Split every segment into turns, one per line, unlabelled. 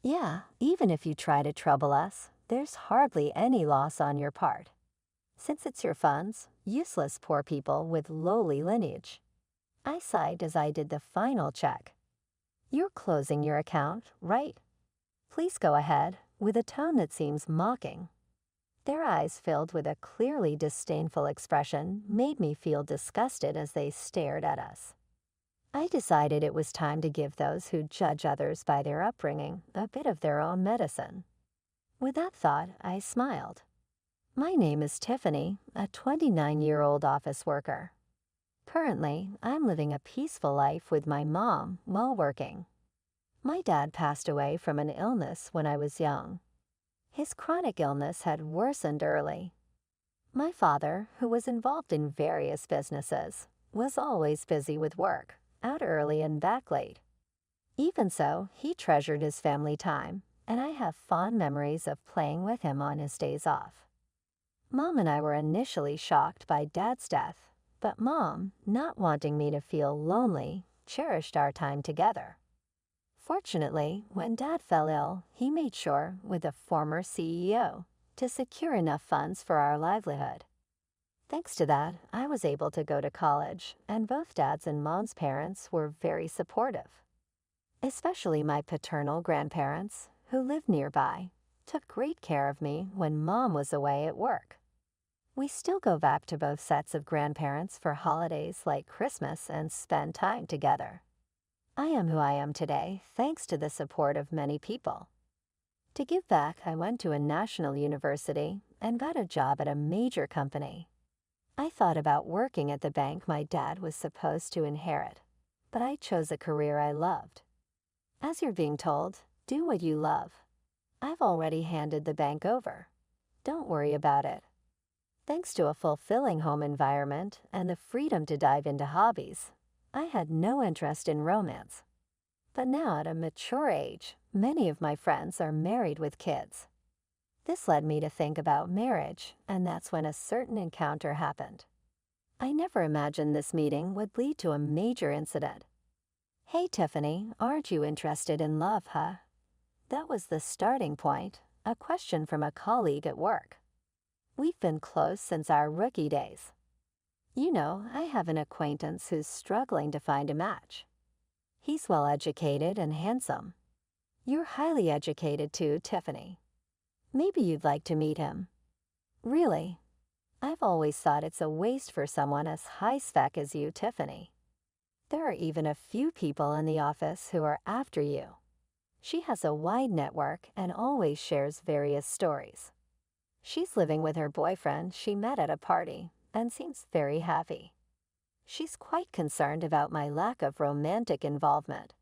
Yeah, even if you try to trouble us, there's hardly any loss on your part. Since it's your funds, useless poor people with lowly lineage. I sighed as I did the final check. You're closing your account, right? Please go ahead, with a tone that seems mocking. Their eyes filled with a clearly disdainful expression made me feel disgusted as they stared at us. I decided it was time to give those who judge others by their upbringing a bit of their own medicine. With that thought, I smiled. My name is Tiffany, a 29-year-old office worker. Currently, I'm living a peaceful life with my mom while working. My dad passed away from an illness when I was young. His chronic illness had worsened early. My father, who was involved in various businesses, was always busy with work, out early and back late. Even so, he treasured his family time, and I have fond memories of playing with him on his days off. Mom and I were initially shocked by Dad's death, but Mom, not wanting me to feel lonely, cherished our time together. Fortunately, when Dad fell ill, he made sure, with a former CEO, to secure enough funds for our livelihood. Thanks to that, I was able to go to college, and both Dad's and Mom's parents were very supportive. Especially my paternal grandparents, who lived nearby, took great care of me when Mom was away at work. We still go back to both sets of grandparents for holidays like Christmas and spend time together. I am who I am today thanks to the support of many people. To give back, I went to a national university and got a job at a major company. I thought about working at the bank my dad was supposed to inherit, but I chose a career I loved. As you're being told, do what you love. I've already handed the bank over. Don't worry about it. Thanks to a fulfilling home environment and the freedom to dive into hobbies, I had no interest in romance. But now at a mature age, many of my friends are married with kids. This led me to think about marriage, and that's when a certain encounter happened. I never imagined this meeting would lead to a major incident. "Hey Tiffany, aren't you interested in love, huh?" That was the starting point, a question from a colleague at work. We've been close since our rookie days. You know, I have an acquaintance who's struggling to find a match. He's well-educated and handsome. You're highly educated too, Tiffany. Maybe you'd like to meet him. Really? I've always thought it's a waste for someone as high-spec as you, Tiffany. There are even a few people in the office who are after you. She has a wide network and always shares various stories. She's living with her boyfriend she met at a party and seems very happy. She's quite concerned about my lack of romantic involvement.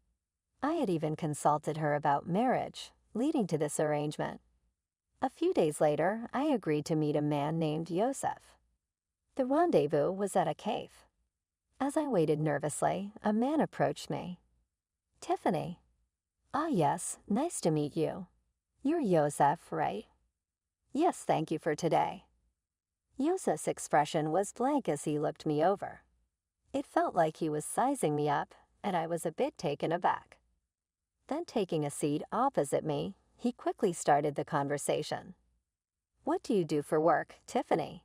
I had even consulted her about marriage, leading to this arrangement. A few days later, I agreed to meet a man named Yosef. The rendezvous was at a cave. As I waited nervously, a man approached me. "Tiffany." "Ah yes, nice to meet you. You're Yosef, right?" "Yes, thank you for today." Yosef's expression was blank as he looked me over. It felt like he was sizing me up, and I was a bit taken aback. Then taking a seat opposite me, he quickly started the conversation. "What do you do for work, Tiffany?"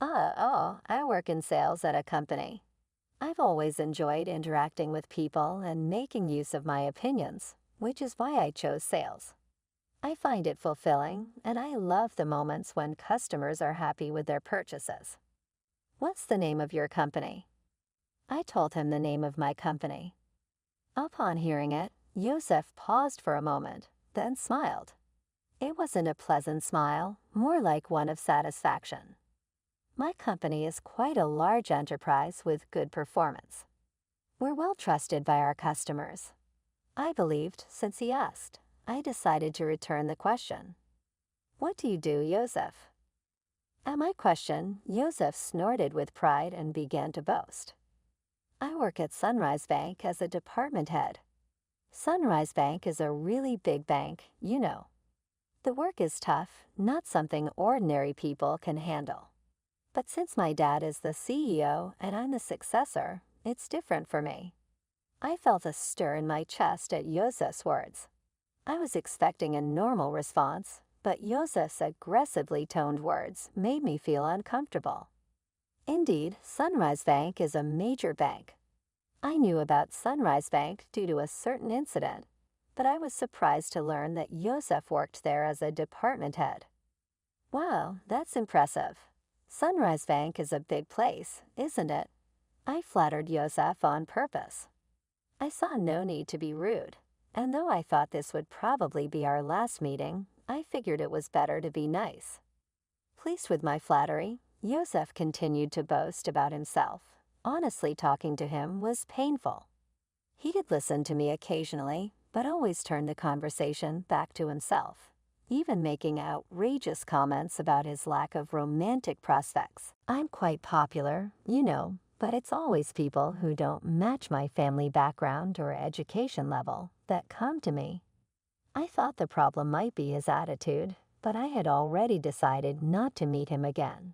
I work in sales at a company. I've always enjoyed interacting with people and making use of my opinions, which is why I chose sales. I find it fulfilling, and I love the moments when customers are happy with their purchases. "What's the name of your company?" I told him the name of my company. Upon hearing it, Yosef paused for a moment, then smiled. It wasn't a pleasant smile, more like one of satisfaction. "My company is quite a large enterprise with good performance. We're well trusted by our customers." I believed, since he asked, I decided to return the question. "What do you do, Yosef?" At my question, Yosef snorted with pride and began to boast. "I work at Sunrise Bank as a department head. Sunrise Bank is a really big bank, you know. The work is tough, not something ordinary people can handle. But since my dad is the CEO and I'm the successor, it's different for me." I felt a stir in my chest at Yosef's words. I was expecting a normal response, but Yosef's aggressively toned words made me feel uncomfortable. Indeed, Sunrise Bank is a major bank. I knew about Sunrise Bank due to a certain incident, but I was surprised to learn that Yosef worked there as a department head. Wow, that's impressive. Sunrise Bank is a big place, isn't it? I flattered Yosef on purpose. I saw no need to be rude, and though I thought this would probably be our last meeting, I figured it was better to be nice. Pleased with my flattery, Yosef continued to boast about himself. Honestly, talking to him was painful. He could listen to me occasionally, but always turned the conversation back to himself, even making outrageous comments about his lack of romantic prospects. I'm quite popular, but it's always people who don't match my family background or education level that come to me. I thought the problem might be his attitude, but I had already decided not to meet him again.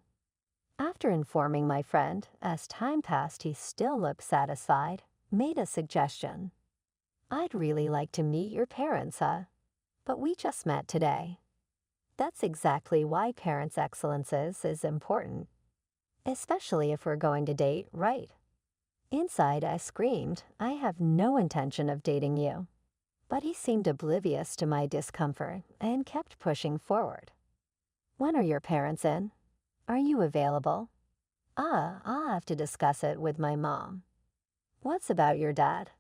After informing my friend, as time passed he still looked satisfied, made a suggestion. I'd really like to meet your parents, but we just met today. That's exactly why parents' excellences is important, especially if we're going to date, right? Inside, I screamed, I have no intention of dating you. But he seemed oblivious to my discomfort and kept pushing forward. When are your parents in? Are you available? I'll have to discuss it with my mom. What's about your dad?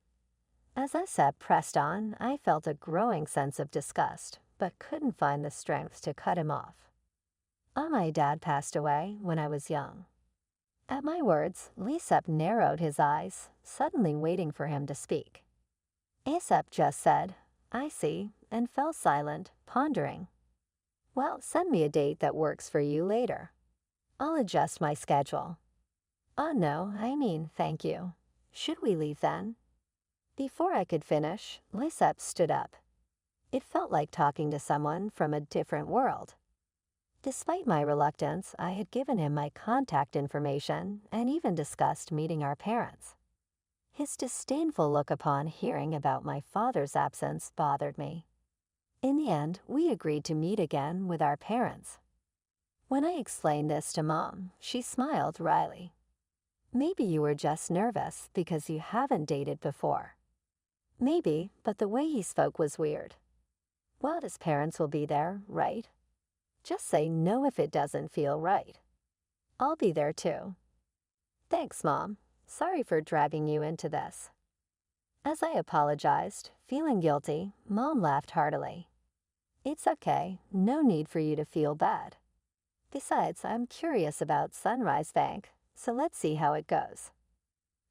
As Asep pressed on, I felt a growing sense of disgust, but couldn't find the strength to cut him off. My dad passed away when I was young. At my words, Lisep narrowed his eyes, suddenly waiting for him to speak. Asep just said, I see, and fell silent, pondering. Well, send me a date that works for you later. I'll adjust my schedule. Oh no, thank you. Should we leave then? Before I could finish, Lisep stood up. It felt like talking to someone from a different world. Despite my reluctance, I had given him my contact information and even discussed meeting our parents. His disdainful look upon hearing about my father's absence bothered me. In the end, we agreed to meet again with our parents. When I explained this to Mom, she smiled wryly. Maybe you were just nervous because you haven't dated before. Maybe, but the way he spoke was weird. Well, his parents will be there, right? Just say no if it doesn't feel right. I'll be there too. Thanks, Mom. Sorry for dragging you into this. As I apologized, feeling guilty, Mom laughed heartily. It's okay, no need for you to feel bad. Besides, I'm curious about Sunrise Bank, so let's see how it goes.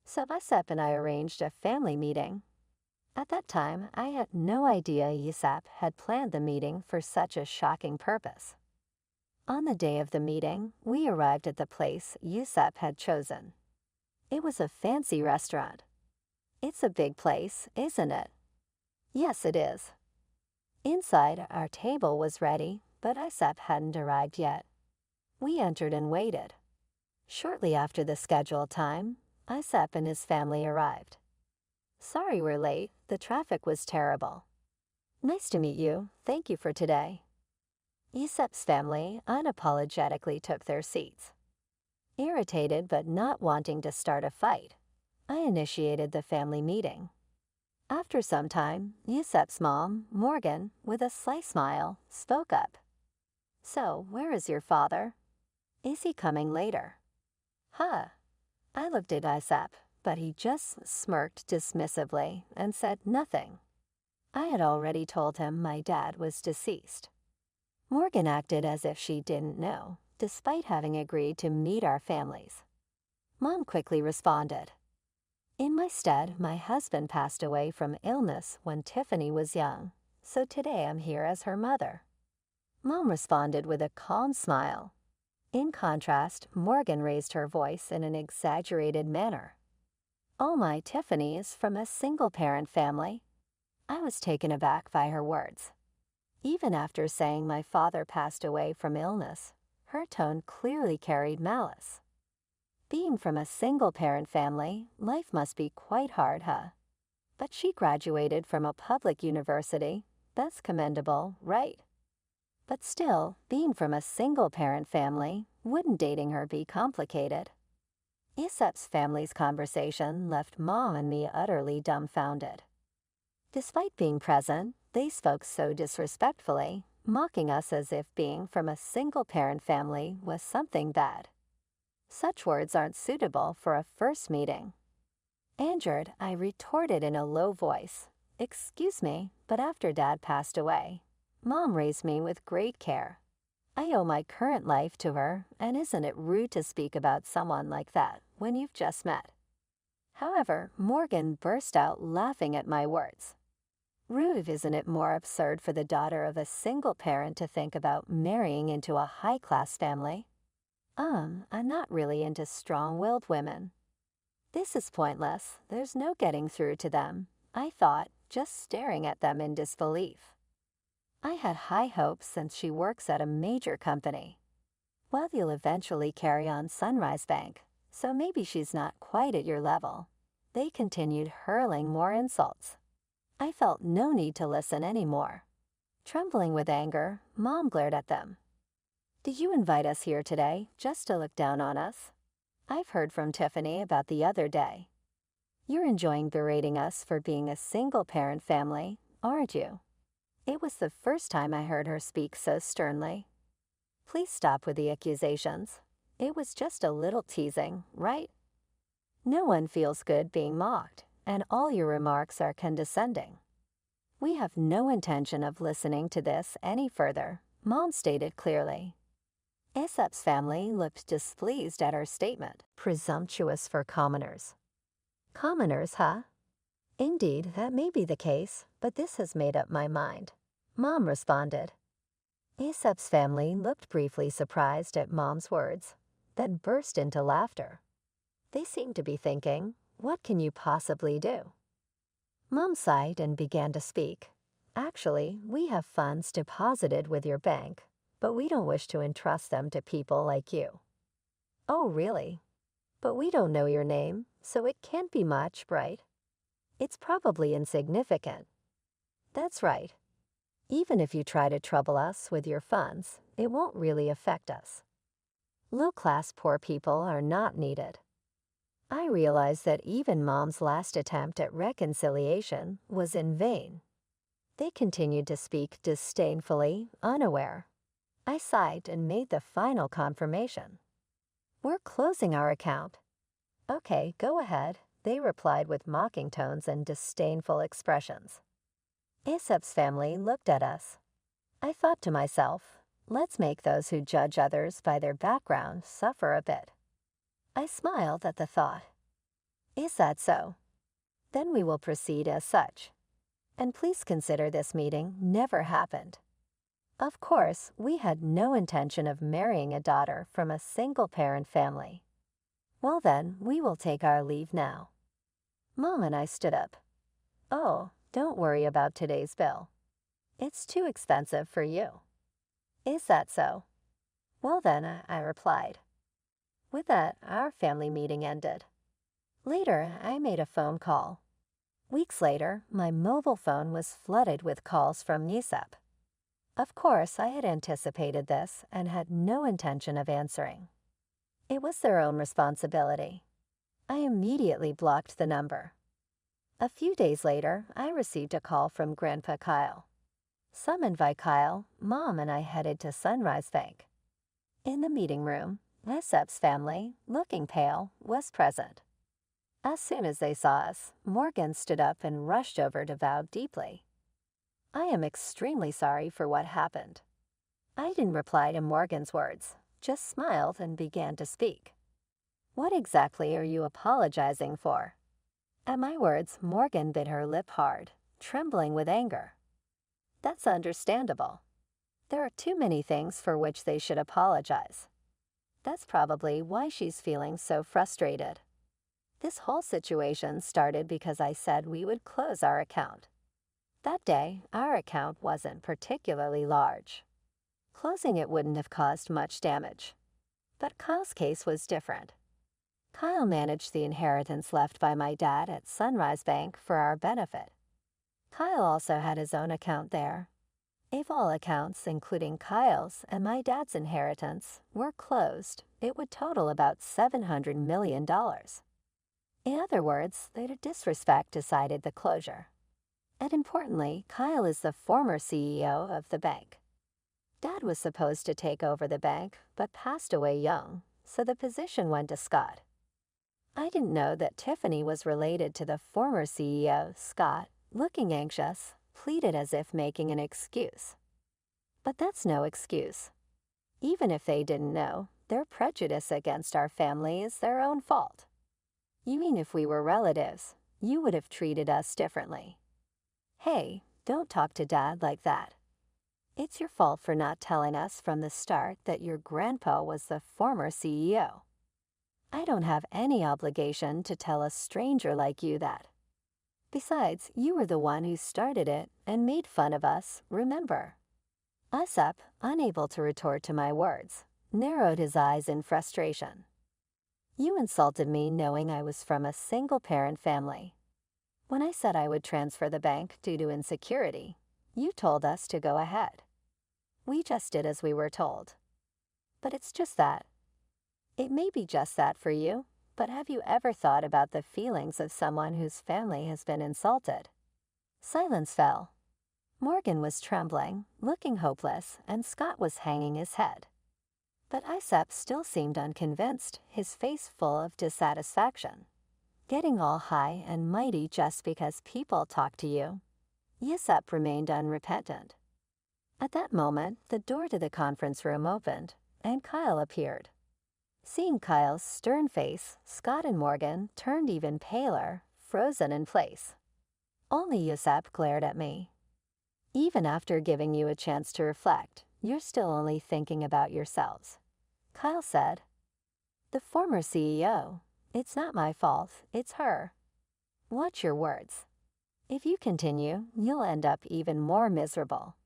So Asep and I arranged a family meeting. At that time, I had no idea Asep had planned the meeting for such a shocking purpose. On the day of the meeting, we arrived at the place Asep had chosen. It was a fancy restaurant. It's a big place, isn't it? Yes, it is. Inside, our table was ready, but Asep hadn't arrived yet. We entered and waited. Shortly after the scheduled time, Asep and his family arrived. Sorry we're late, the traffic was terrible. Nice to meet you, thank you for today. Asep's family unapologetically took their seats. Irritated but not wanting to start a fight, I initiated the family meeting. After some time, Asep's mom, Morgan, with a sly smile, spoke up. So, where is your father? Is he coming later? Huh. I looked at Asep, but he just smirked dismissively and said nothing. I had already told him my dad was deceased. Morgan acted as if she didn't know, despite having agreed to meet our families. Mom quickly responded. In my stead, my husband passed away from illness when Tiffany was young, so today I'm here as her mother. Mom responded with a calm smile. In contrast, Morgan raised her voice in an exaggerated manner. Oh, my Tiffany is from a single-parent family. I was taken aback by her words. Even after saying my father passed away from illness, her tone clearly carried malice. Being from a single-parent family, life must be quite hard, huh? But she graduated from a public university, That's commendable, right? But still, being from a single-parent family, wouldn't dating her be complicated? Aesop's family's conversation left Mom and me utterly dumbfounded. Despite being present, they spoke so disrespectfully, mocking us as if being from a single-parent family was something bad. Such words aren't suitable for a first meeting. Angered, I retorted in a low voice, "Excuse me, but after Dad passed away, Mom raised me with great care. I owe my current life to her, and isn't it rude to speak about someone like that when you've just met?" However, Morgan burst out laughing at my words. Rude, isn't it more absurd for the daughter of a single parent to think about marrying into a high-class family? I'm not really into strong-willed women. This is pointless. There's no getting through to them, I thought, just staring at them in disbelief. I had high hopes since she works at a major company. Well, you'll eventually carry on Sunrise Bank, so maybe she's not quite at your level. They continued hurling more insults. I felt no need to listen anymore. Trembling with anger, Mom glared at them. "Did you invite us here today just to look down on us? I've heard from Tiffany about the other day. You're enjoying berating us for being a single-parent family, aren't you?" It was the first time I heard her speak so sternly. "Please stop with the accusations. It was just a little teasing, right? No one feels good being mocked, and all your remarks are condescending. We have no intention of listening to this any further," Mom stated clearly. Aesop's family looked displeased at her statement. Presumptuous for commoners. Commoners, huh? Indeed, that may be the case, but this has made up my mind, Mom responded. Aesop's family looked briefly surprised at Mom's words, then burst into laughter. They seemed to be thinking, what can you possibly do? Mom sighed and began to speak. Actually, we have funds deposited with your bank, but we don't wish to entrust them to people like you. Oh, really? But we don't know your name, so it can't be much, right? It's probably insignificant. That's right. Even if you try to trouble us with your funds, it won't really affect us. Low-class poor people are not needed. I realized that even Mom's last attempt at reconciliation was in vain. They continued to speak disdainfully, unaware. I sighed and made the final confirmation. "We're closing our account." "Okay, go ahead," they replied with mocking tones and disdainful expressions. Aesop's family looked at us. I thought to myself, let's make those who judge others by their background suffer a bit. I smiled at the thought. "Is that so? Then we will proceed as such. And please consider this meeting never happened. Of course, we had no intention of marrying a daughter from a single-parent family. Well then, we will take our leave now." Mom and I stood up. "Oh, don't worry about today's bill. It's too expensive for you." "Is that so?" "Well then," I replied. With that, our family meeting ended. Later, I made a phone call. Weeks later, my mobile phone was flooded with calls from Aesop. Of course, I had anticipated this and had no intention of answering. It was their own responsibility. I immediately blocked the number. A few days later, I received a call from Grandpa Kyle. Summoned by Kyle, Mom and I headed to Sunrise Bank. In the meeting room, Aesop's family, looking pale, was present. As soon as they saw us, Morgan stood up and rushed over to bow deeply. "I am extremely sorry for what happened." I didn't reply to Morgan's words, just smiled and began to speak. "What exactly are you apologizing for?" At my words, Morgan bit her lip hard, trembling with anger. "That's understandable. There are too many things for which they should apologize. That's probably why she's feeling so frustrated. This whole situation started because I said we would close our account. That day, our account wasn't particularly large. Closing it wouldn't have caused much damage. But Kyle's case was different. Kyle managed the inheritance left by my dad at Sunrise Bank for our benefit. Kyle also had his own account there. If all accounts, including Kyle's and my dad's inheritance, were closed, it would total about $700 million. In other words, the disrespect decided the closure. And importantly, Kyle is the former CEO of the bank. Dad was supposed to take over the bank, but passed away young, so the position went to Scott. I didn't know that Tiffany was related to the former CEO, Scott, looking anxious, pleaded as if making an excuse. But that's no excuse. Even if they didn't know, their prejudice against our family is their own fault. You mean if we were relatives, you would have treated us differently. Hey, don't talk to Dad like that. It's your fault for not telling us from the start that your grandpa was the former CEO. I don't have any obligation to tell a stranger like you that. Besides, you were the one who started it and made fun of us, remember? Isaac, unable to retort to my words, narrowed his eyes in frustration. You insulted me knowing I was from a single-parent family. When I said I would transfer the bank due to insecurity, you told us to go ahead. We just did as we were told. But it's just that. It may be just that for you, but have you ever thought about the feelings of someone whose family has been insulted? Silence fell. Morgan was trembling, looking hopeless, and Scott was hanging his head. But Isaac still seemed unconvinced, his face full of dissatisfaction. Getting all high and mighty just because people talk to you. Isaac remained unrepentant. At that moment, the door to the conference room opened, and Kyle appeared. Seeing Kyle's stern face, Scott and Morgan turned even paler, frozen in place. Only Yusef glared at me. Even after giving you a chance to reflect, you're still only thinking about yourselves. Kyle said, the former CEO. It's not my fault, it's her. Watch your words. If you continue, you'll end up even more miserable.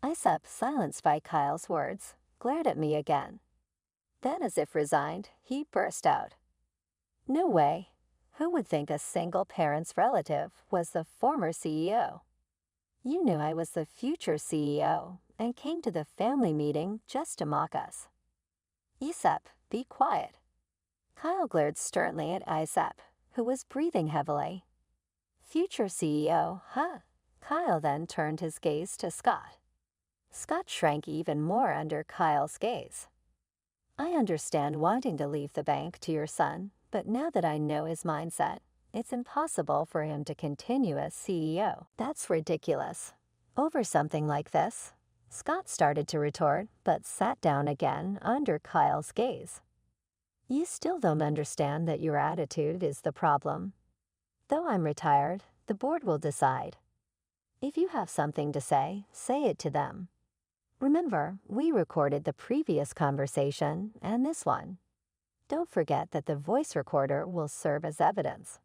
Isaac, silenced by Kyle's words, glared at me again. Then, as if resigned, he burst out. No way. Who would think a single parent's relative was the former CEO? You knew I was the future CEO and came to the family meeting just to mock us. Isaac, be quiet. Kyle glared sternly at Isaac, who was breathing heavily. Future CEO, huh? Kyle then turned his gaze to Scott. Scott shrank even more under Kyle's gaze. I understand wanting to leave the bank to your son, but now that I know his mindset, it's impossible for him to continue as CEO. That's ridiculous. Over something like this, Scott started to retort, but sat down again under Kyle's gaze. You still don't understand that your attitude is the problem. Though I'm retired, the board will decide. If you have something to say it to them. Remember, we recorded the previous conversation and this one. Don't forget that the voice recorder will serve as evidence.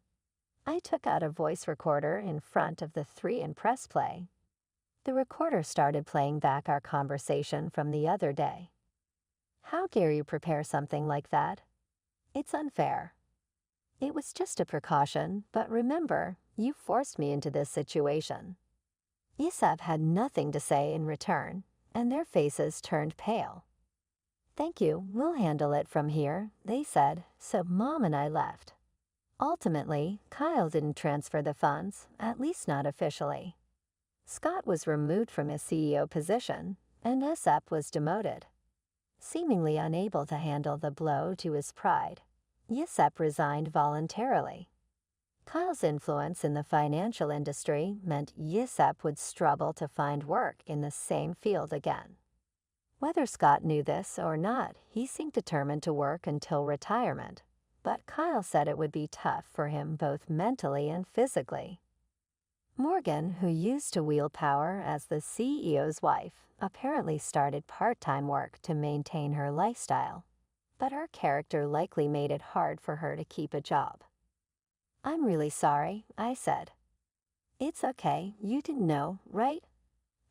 I took out a voice recorder in front of the 3 and press play. The recorder started playing back our conversation from the other day. How dare you prepare something like that? It's unfair. It was just a precaution, but remember, you forced me into this situation. Isaac had nothing to say in return, and their faces turned pale. Thank you, we'll handle it from here, they said, so Mom and I left. Ultimately, Kyle didn't transfer the funds, at least not officially. Scott was removed from his CEO position, and Isaac was demoted. Seemingly unable to handle the blow to his pride, Isaac resigned voluntarily. Kyle's influence in the financial industry meant Isaac would struggle to find work in the same field again. Whether Scott knew this or not, he seemed determined to work until retirement, but Kyle said it would be tough for him both mentally and physically. Morgan, who used to wield power as the CEO's wife, apparently started part-time work to maintain her lifestyle, but her character likely made it hard for her to keep a job. I'm really sorry, I said. It's okay, you didn't know, right?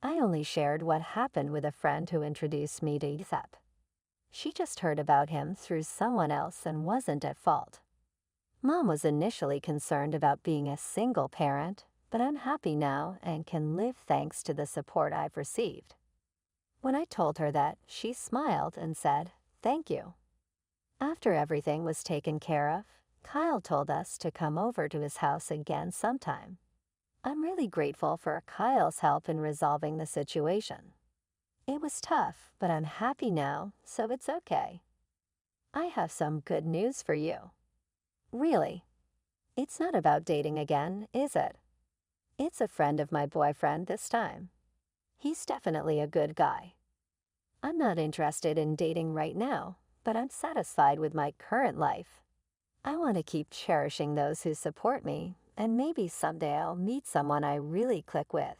I only shared what happened with a friend who introduced me to Isaac. She just heard about him through someone else and wasn't at fault. Mom was initially concerned about being a single parent, but I'm happy now and can live thanks to the support I've received. When I told her that, she smiled and said, "Thank you." After everything was taken care of, Kyle told us to come over to his house again sometime. I'm really grateful for Kyle's help in resolving the situation. It was tough, but I'm happy now, so it's okay. I have some good news for you. Really, it's not about dating again, is it? It's a friend of my boyfriend this time. He's definitely a good guy. I'm not interested in dating right now, but I'm satisfied with my current life. I want to keep cherishing those who support me, and maybe someday I'll meet someone I really click with.